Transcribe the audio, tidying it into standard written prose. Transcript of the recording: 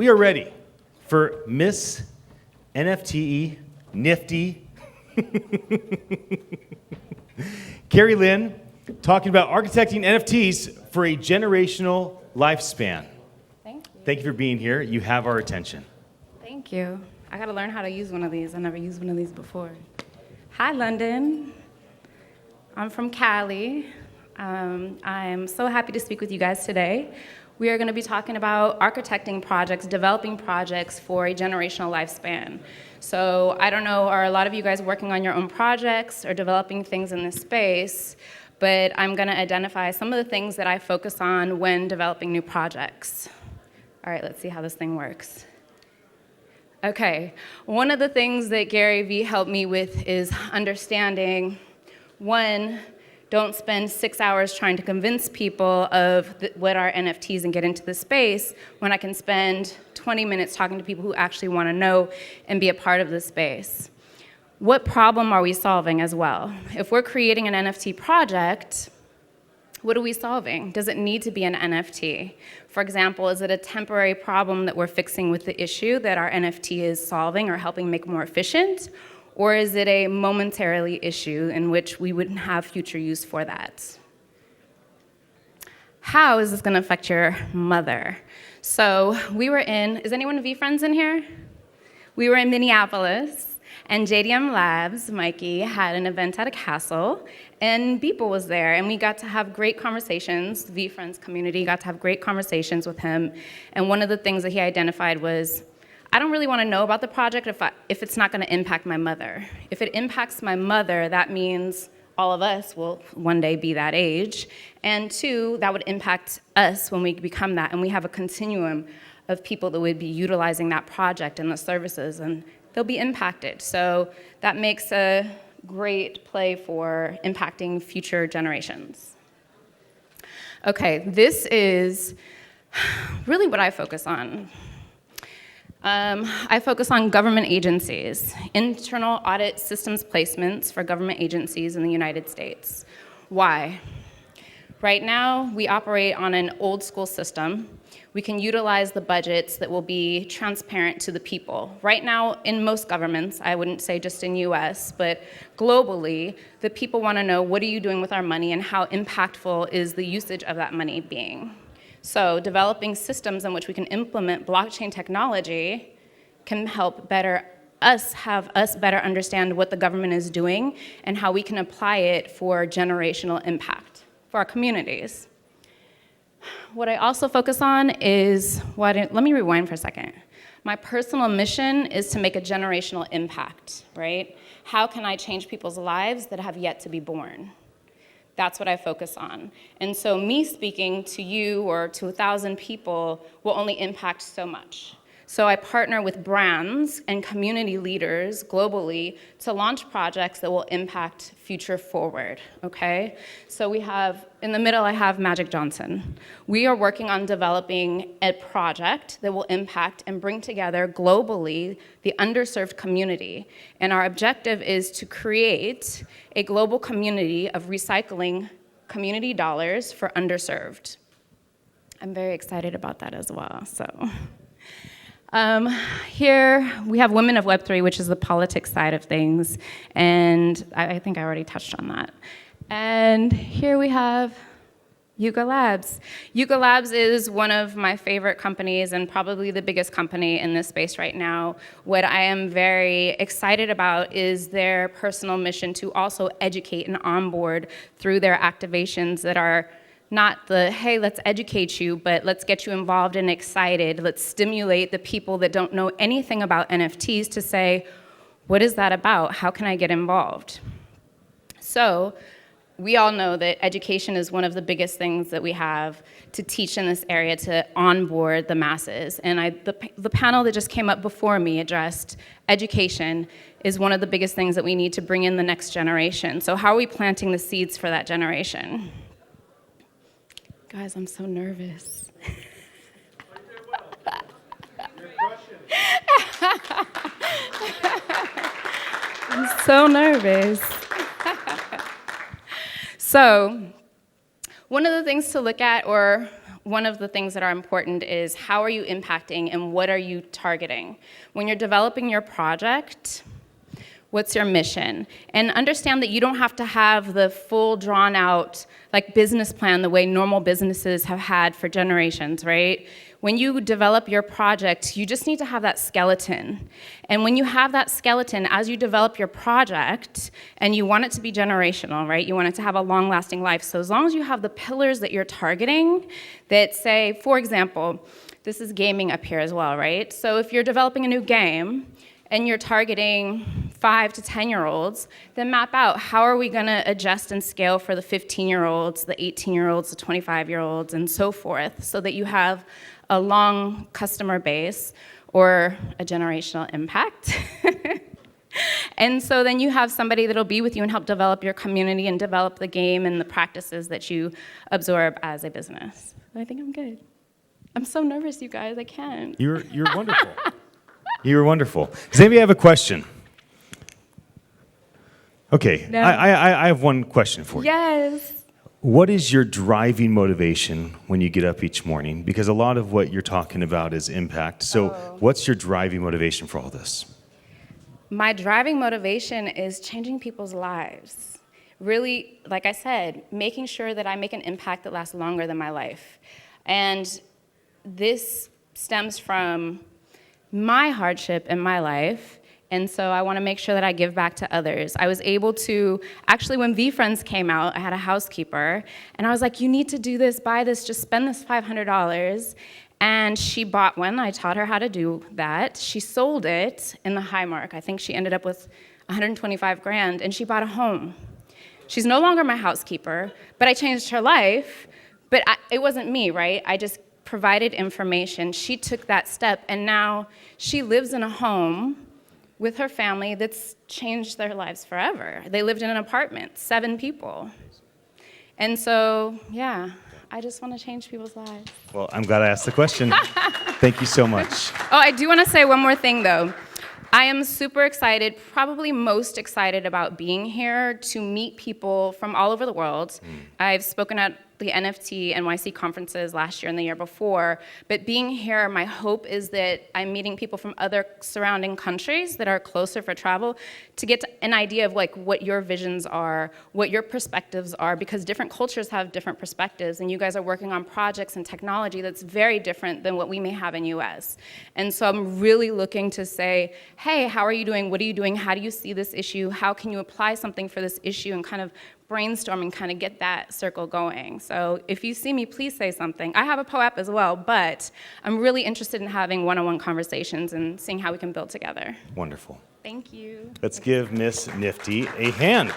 We are ready for Miss NFTy, Nifty, Carrie Lynn, talking about architecting NFTs for a generational lifespan. Thank you. Thank you for being here. You have our attention. Thank you. I got to learn how to use one of these. I never used one of these before. Hi, London. I'm from Cali. I'm so happy to speak with you guys today. We are going to be talking about architecting projects, developing projects for a generational lifespan. So I don't know, are a lot of you guys working on your own projects or developing things in this space? But I'm going to identify some of the things that I focus on when developing new projects. All right, let's see how this thing works. Okay, one of the things that Gary Vee helped me with is understanding, one, don't spend 6 hours trying to convince people of what are NFTs and get into the space when I can spend 20 minutes talking to people who actually want to know and be a part of the space. What problem are we solving as well? If we're creating an NFT project, what are we solving? Does it need to be an NFT? For example, is it a temporary problem that we're fixing with the issue that our NFT is solving or helping make more efficient? Or is it a momentarily issue in which we wouldn't have future use for that? How is this going to affect your mother? So we were is anyone V-Friends in here? We were in Minneapolis, and JDM Labs, Mikey, had an event at a castle, and Beeple was there, and we got to have great conversations. The V-Friends community got to have great conversations with him, and one of the things that he identified was, I don't really want to know about the project if it's not going to impact my mother. If it impacts my mother, that means all of us will one day be that age. And two, that would impact us when we become that. And we have a continuum of people that would be utilizing that project and the services, and they'll be impacted. So that makes a great play for impacting future generations. Okay, this is really what I focus on. I focus on government agencies, internal audit systems placements for government agencies in the United States. Why? Right now, we operate on an old school system. We can utilize the budgets that will be transparent to the people. Right now, in most governments, I wouldn't say just in US, but globally, the people want to know, what are you doing with our money and how impactful is the usage of that money being? So developing systems in which we can implement blockchain technology can help have us better understand what the government is doing and how we can apply it for generational impact for our communities. What I also focus on is, let me rewind for a second. My personal mission is to make a generational impact, right? How can I change people's lives that have yet to be born? That's what I focus on. And so me speaking to you or to 1,000 people will only impact so much. So I partner with brands and community leaders globally to launch projects that will impact future forward, okay? So we have, in the middle I have Magic Johnson. We are working on developing a project that will impact and bring together globally the underserved community. And our objective is to create a global community of recycling community dollars for underserved. I'm very excited about that as well, so. Here we have Women of Web3, which is the politics side of things, and I think I already touched on that. And here we have Yuga Labs. Yuga Labs is one of my favorite companies and probably the biggest company in this space right now. What I am very excited about is their personal mission to also educate and onboard through their activations that are not the, hey, let's educate you, but let's get you involved and excited. Let's stimulate the people that don't know anything about NFTs to say, what is that about? How can I get involved? So we all know that education is one of the biggest things that we have to teach in this area to onboard the masses. And the panel that just came up before me addressed education is one of the biggest things that we need to bring in the next generation. So how are we planting the seeds for that generation? Guys, I'm so nervous. I'm so nervous. So, one of the things to look at, or one of the things that are important is how are you impacting and what are you targeting? When you're developing your project, what's your mission? And understand that you don't have to have the full drawn out like business plan the way normal businesses have had for generations, right? When you develop your project, you just need to have that skeleton. And when you have that skeleton, as you develop your project, and you want it to be generational, right? You want it to have a long-lasting life. So as long as you have the pillars that you're targeting that say, for example, this is gaming up here as well, right? So if you're developing a new game, and you're targeting 5 to 10-year-olds, then map out how are we gonna adjust and scale for the 15-year-olds, the 18-year-olds, the 25-year-olds, and so forth, so that you have a long customer base or a generational impact. And so then you have somebody that'll be with you and help develop your community and develop the game and the practices that you absorb as a business. I think I'm good. I'm so nervous, you guys, I can't. You're wonderful. You were wonderful. Does anybody have a question? Okay, No. I have one question for you. Yes. What is your driving motivation when you get up each morning? Because a lot of what you're talking about is impact. So what's your driving motivation for all this? My driving motivation is changing people's lives. Really, like I said, making sure that I make an impact that lasts longer than my life. And this stems from my hardship in my life, and so I want to make sure that I give back to others. I was able to, actually when VFriends came out, I had a housekeeper, and I was like, you need to do this, buy this, just spend this $500, and she bought one. I taught her how to do that. She sold it in the high mark. I think she ended up with 125 grand, and she bought a home. She's no longer my housekeeper, but I changed her life, but it wasn't me, right? I just provided information. She took that step, and now she lives in a home with her family that's changed their lives forever. They lived in an apartment, 7 people. And so, yeah, I just want to change people's lives. Well, I'm glad I asked the question. Thank you so much. Oh, I do want to say one more thing, though. I am super excited, probably most excited about being here to meet people from all over the world. I've spoken at the NFT NYC conferences last year and the year before, but being here, my hope is that I'm meeting people from other surrounding countries that are closer for travel to get an idea of like what your visions are, what your perspectives are, because different cultures have different perspectives, and you guys are working on projects and technology that's very different than what we may have in US. And so I'm really looking to say, hey, how are you doing? What are you doing? How do you see this issue? How can you apply something for this issue, and kind of brainstorm and kind of get that circle going. So if you see me, please say something. I have a POAP as well, but I'm really interested in having one-on-one conversations and seeing how we can build together. Wonderful. Thank you. Let's give Miss Nifty a hand.